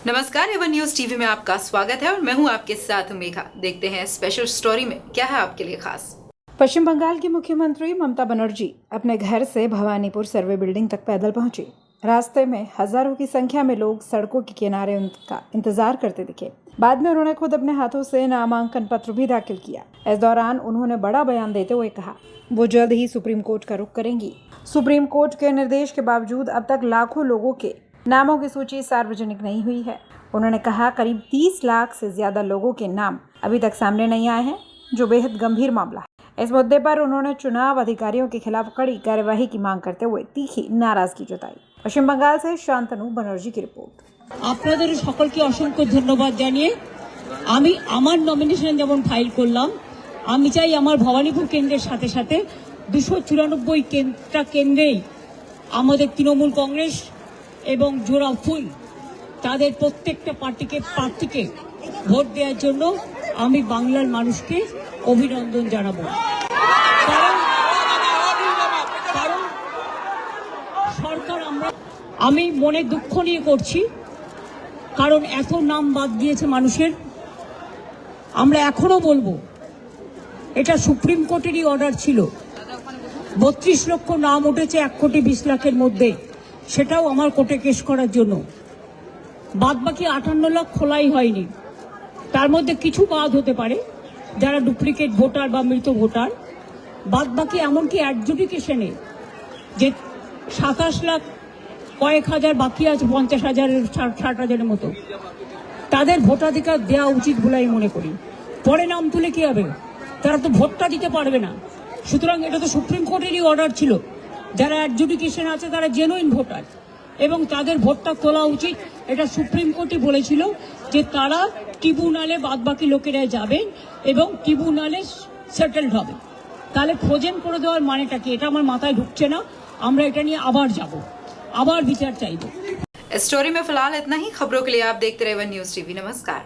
नमस्कार, Avon news TV में आपका स्वागत है और मैं हूं आपके साथ मेघा। देखते हैं स्पेशल स्टोरी में क्या है आपके लिए खास। पश्चिम बंगाल की मुख्यमंत्री ममता बनर्जी अपने घर से भवानीपुर सर्वे बिल्डिंग तक पैदल पहुंची। रास्ते में हजारों की संख्या में लोग सड़कों के किनारे उनका इंतजार करते दिखे। बाद में उन्होंने खुद अपने हाथों से नामांकन पत्र भी दाखिल किया। इस दौरान उन्होंने बड़ा बयान देते हुए कहा वो जल्द ही सुप्रीम कोर्ट का रुख करेंगी। सुप्रीम कोर्ट के निर्देश के बावजूद अब तक लाखों लोगों के नामों की सूची सार्वजनिक नहीं हुई है। उन्होंने कहा करीब 30 लाख से ज्यादा लोगों के नाम अभी तक सामने नहीं आए हैं, जो बेहद गंभीर मामला है। इस मुद्दे पर उन्होंने चुनाव अधिकारियों के खिलाफ कड़ी कार्यवाही की मांग करते हुए तीखी नाराजगी जताई। पश्चिम बंगाल से शांतनु बनर्जी की रिपोर्ट। আপনাদের সকলকে অসংখ্য ধন্যবাদ জানিয়ে আমি আমার নমিনেশন যেমন ফাইল করলাম, আমি চাই আমার ভবানীপুর কেন্দ্রের সাথে সাথে 294টা কেন্দ্রেই আমাদের তৃণমূল কংগ্রেস এবং জোড়া ফুল তাদের প্রত্যেকটা প্রার্থীকে ভোট দেওয়ার জন্য আমি বাংলার মানুষকে অভিনন্দন জানাবো। কারণ সরকার আমি মনে দুঃখ নিয়ে করছি, কারণ এত নাম বাদ দিয়েছে মানুষের। আমরা এখনো বলবো এটা সুপ্রিম কোর্টেরই অর্ডার ছিল। 32 লক্ষ নাম উঠেছে 1,20,00,000-এর মধ্যে, সেটাও আমার কোর্টে কেস করার জন্য। বাদ বাকি 58 লাখ খোলাই হয়নি। তার মধ্যে কিছু বাদ হতে পারে যারা ডুপ্লিকেট ভোটার বা মৃত ভোটার। বাদ বাকি এমনকি অ্যাডজুডিকেশনে যে 27 লাখ কয়েক হাজার বাকি আছে, 50,000-এর 60,000-এর মতো, তাদের ভোটাধিকার দেওয়া উচিত বলে আমি মনে করি। পরে নাম তুলে কি হবে? তারা তো ভোটটা দিতে পারবে না। সুতরাং এটা তো সুপ্রিম কোর্টেরই অর্ডার ছিল। যারা অ্যাডজুডিকেশন আছে তারা জেনুইন ভোটার এবং তাদের ভোটটা তোলা উচিত। এটা সুপ্রিম কোর্টই বলেছিল যে তারা ট্রিব্যুনালে বাদবাকি লোকেরা যাবেন এবং ট্রিব্যুনালে সেটেলড হবে। তাহলে ফ্রোজেন করে দেওয়ার মানেটা কি? এটা আমার মাথায় ঢুকছে না। আমরা এটা নিয়ে আবার যাব, আবার বিচার চাইব। इस स्टोरी में फिलहाल इतना ही। खबरों के लिए आप देखते रहे वन न्यूज टीवी। नमस्कार।